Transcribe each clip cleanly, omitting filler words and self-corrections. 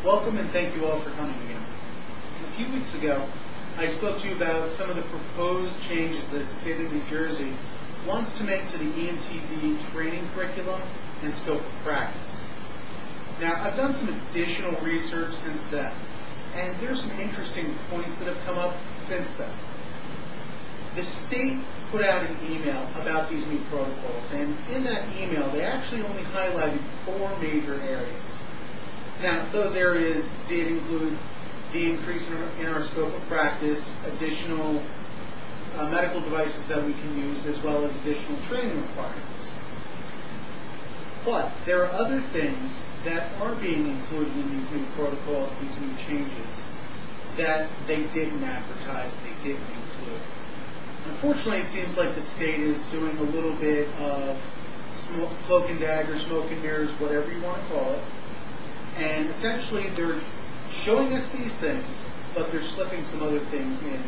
Welcome and thank you all for coming again. A few weeks ago, I spoke to you about some of the proposed changes that the state of New Jersey wants to make to the EMTB training curriculum and scope of practice. Now, I've done some additional research since then, and there's some interesting points that have come up since then. The state put out an email about these new protocols, and in that email, they actually only highlighted 4 major areas. Now, those areas did include the increase in our scope of practice, additional medical devices that we can use, as well as additional training requirements. But there are other things that are being included in these new protocols, these new changes, that they didn't advertise, they didn't include. Unfortunately, it seems like the state is doing a little bit of cloak and dagger, smoke and mirrors, whatever you want to call it. And essentially, they're showing us these things, but they're slipping some other things in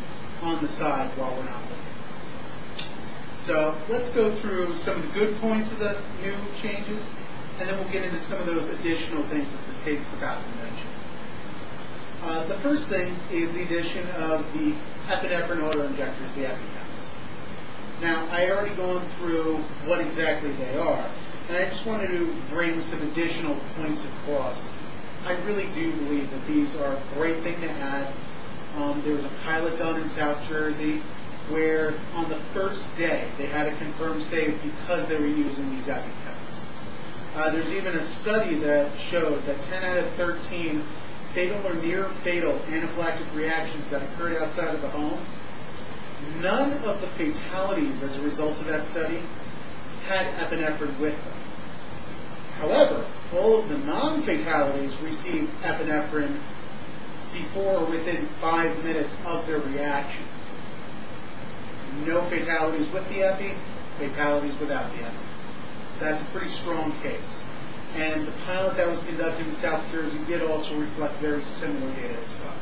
on the side while we're not looking. So let's go through some of the good points of the new changes, and then we'll get into some of those additional things that the state forgot to mention. The first thing is the addition of the epinephrine auto-injectors, the EpiPens. Now, I had already gone through what exactly they are, and I just wanted to bring some additional points across. I really do believe that these are a great thing to add. There was a pilot done in South Jersey where on the first day they had a confirmed save because they were using these EpiPens. There's even a study that showed that 10 out of 13 fatal or near fatal anaphylactic reactions that occurred outside of the home, none of the fatalities as a result of that study had epinephrine with them. However, all of the non-fatalities received epinephrine before or within 5 minutes of their reaction. No fatalities with the epi, fatalities without the epi. That's a pretty strong case. And the pilot that was conducted in South Jersey did also reflect very similar data as well.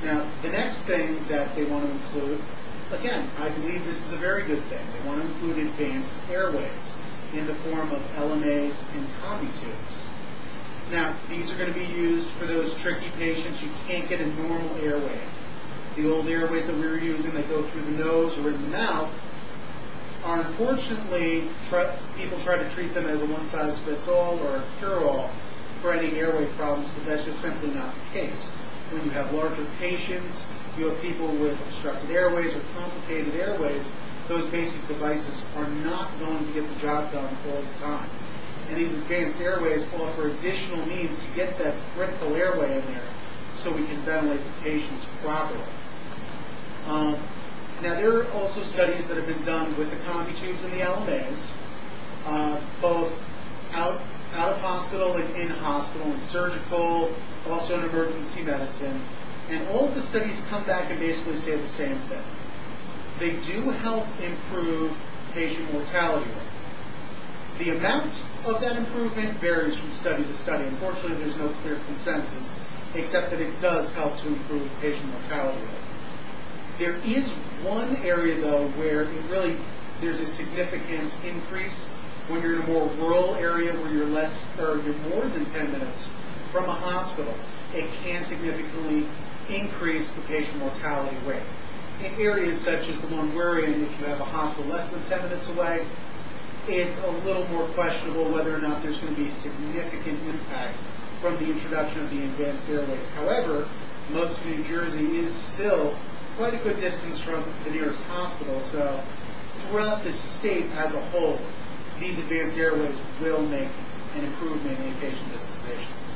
Now, the next thing that they want to include, again, I believe this is a very good thing. They want to include advanced airways in the form of LMAs and combi tubes. Now, these are going to be used for those tricky patients you can't get a normal airway in. The old airways that we were using that go through the nose or in the mouth are unfortunately, people try to treat them as a one-size-fits-all or a cure-all for any airway problems, but that's just simply not the case. When you have larger patients, you have people with obstructed airways or complicated airways, those basic devices are not going to get the job done all the time. And these advanced airways offer additional means to get that critical airway in there so we can ventilate the patients properly. Now, there are also studies that have been done with the combi tubes and the LMAs, both out of hospital and in hospital, and surgical, also in emergency medicine. And all of the studies come back and basically say the same thing. They do help improve patient mortality rate. The amount of that improvement varies from study to study. Unfortunately, there's no clear consensus, except that it does help to improve patient mortality rate. There is one area, though, where there's a significant increase when you're in a more rural area where you're more than 10 minutes from a hospital. It can significantly increase the patient mortality rate. In areas such as the one we're in, if you have a hospital less than 10 minutes away, it's a little more questionable whether or not there's going to be significant impact from the introduction of the advanced airways. However, most of New Jersey is still quite a good distance from the nearest hospital, so throughout the state as a whole, these advanced airways will make an improvement in patient dispensations.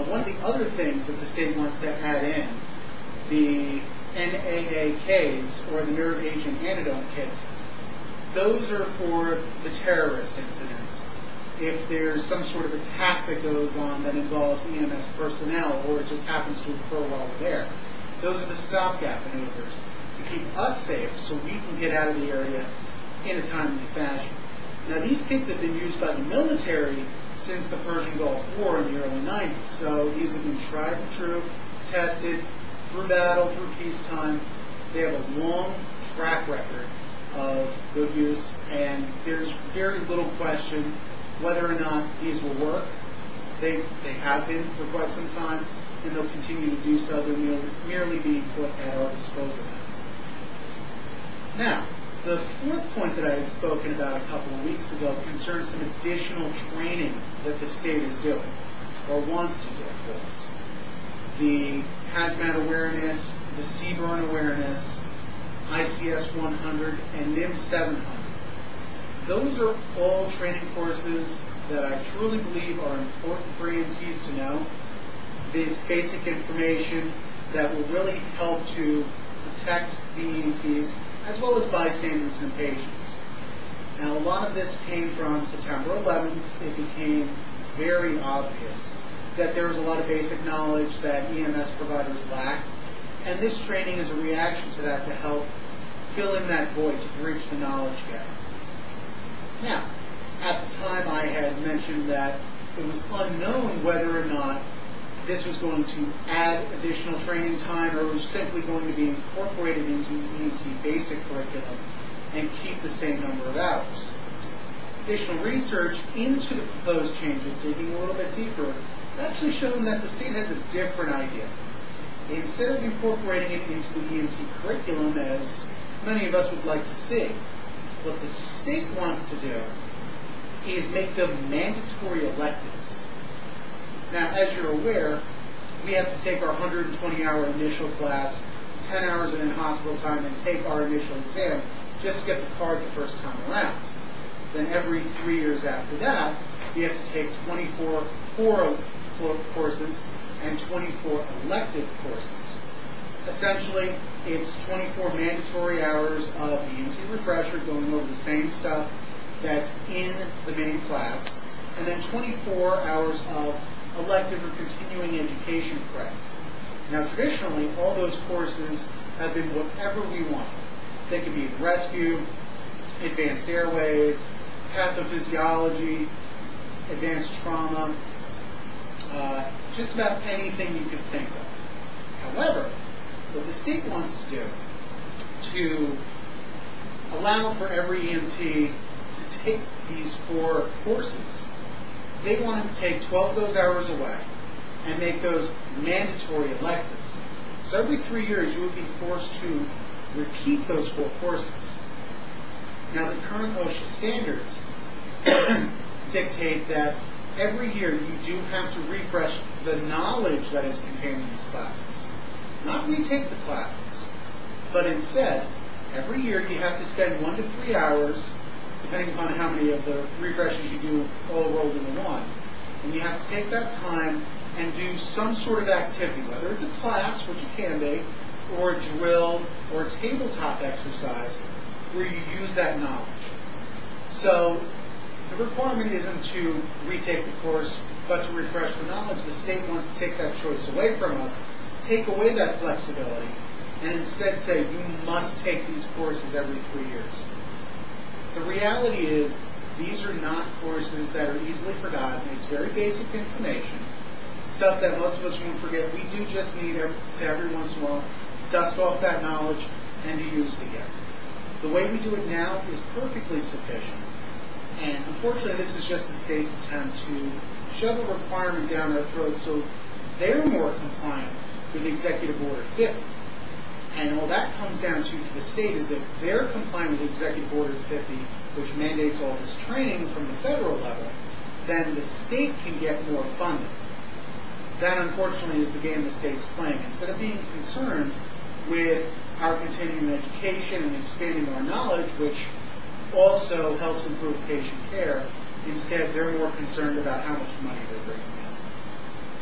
One of the other things that the state wants to add in, the NAAKs, or the nerve agent antidote kits, those are for the terrorist incidents. If there's some sort of attack that goes on that involves EMS personnel, or it just happens to occur while we're there, those are the stopgap maneuvers to keep us safe so we can get out of the area in a timely fashion. Now, these kits have been used by the military since the Persian Gulf War in the early 90s. So these have been tried and true, tested through battle, through peacetime. They have a long track record of good use, and there's very little question whether or not these will work. They have been for quite some time, and they'll continue to do so. They'll merely be put at our disposal. Now, the fourth point that I had spoken about a couple of weeks ago concerns some additional training that the state is doing, or wants to do for us. The hazmat awareness, the CBRN awareness, ICS 100, and NIM 700. Those are all training courses that I truly believe are important for EMTs to know. It's basic information that will really help to protect the EMTs as well as bystanders and patients. Now, a lot of this came from September 11th. It became very obvious that there was a lot of basic knowledge that EMS providers lacked, and this training is a reaction to that to help fill in that void, to bridge the knowledge gap. Now, at the time I had mentioned that it was unknown whether or not this was going to add additional training time or was simply going to be incorporated into EMT basic curriculum and keep the same number of hours. Additional research into the proposed changes, digging a little bit deeper, actually shown that the state has a different idea. Instead of incorporating it into the EMT curriculum, as many of us would like to see, what the state wants to do is make them mandatory electives. Now, as you're aware, we have to take our 120-hour initial class, 10 hours of in-hospital time, and take our initial exam just to get the card the first time around. Then every 3 years after that, we have to take 24 core courses and 24 elective courses. Essentially, it's 24 mandatory hours of EMT refresher going over the same stuff that's in the main class, and then 24 hours of elective or continuing education credits. Now, traditionally, all those courses have been whatever we want. They can be rescue, advanced airways, pathophysiology, advanced trauma, just about anything you could think of. However, what the state wants to do to allow for every EMT to take these 4 courses, they want them to take 12 of those hours away and make those mandatory electives. So every 3 years you would be forced to repeat those 4 courses. Now, the current OSHA standards dictate that every year you do have to refresh the knowledge that is contained in these classes. Not retake the classes, but instead, every year you have to spend 1 to 3 hours, depending upon how many of the refreshes you do all rolled into one. And you have to take that time and do some sort of activity, whether it's a class, which it can be, or a drill, or a tabletop exercise, where you use that knowledge. So the requirement isn't to retake the course, but to refresh the knowledge. The state wants to take that choice away from us, take away that flexibility, and instead say you must take these courses every 3 years. The reality is these are not courses that are easily forgotten. It's very basic information, stuff that most of us won't forget. We do just need to every once in a while dust off that knowledge and to use it again. The way we do it now is perfectly sufficient. And unfortunately, this is just the state's attempt to shove a requirement down our throats so they're more compliant with Executive Order 50. And all that comes down to the state is if they're compliant with Executive Order 50, which mandates all this training from the federal level, then the state can get more funding. That, unfortunately, is the game the state's playing. Instead of being concerned with our continuing education and expanding our knowledge, which also helps improve patient care, instead they're more concerned about how much money they're bringing in.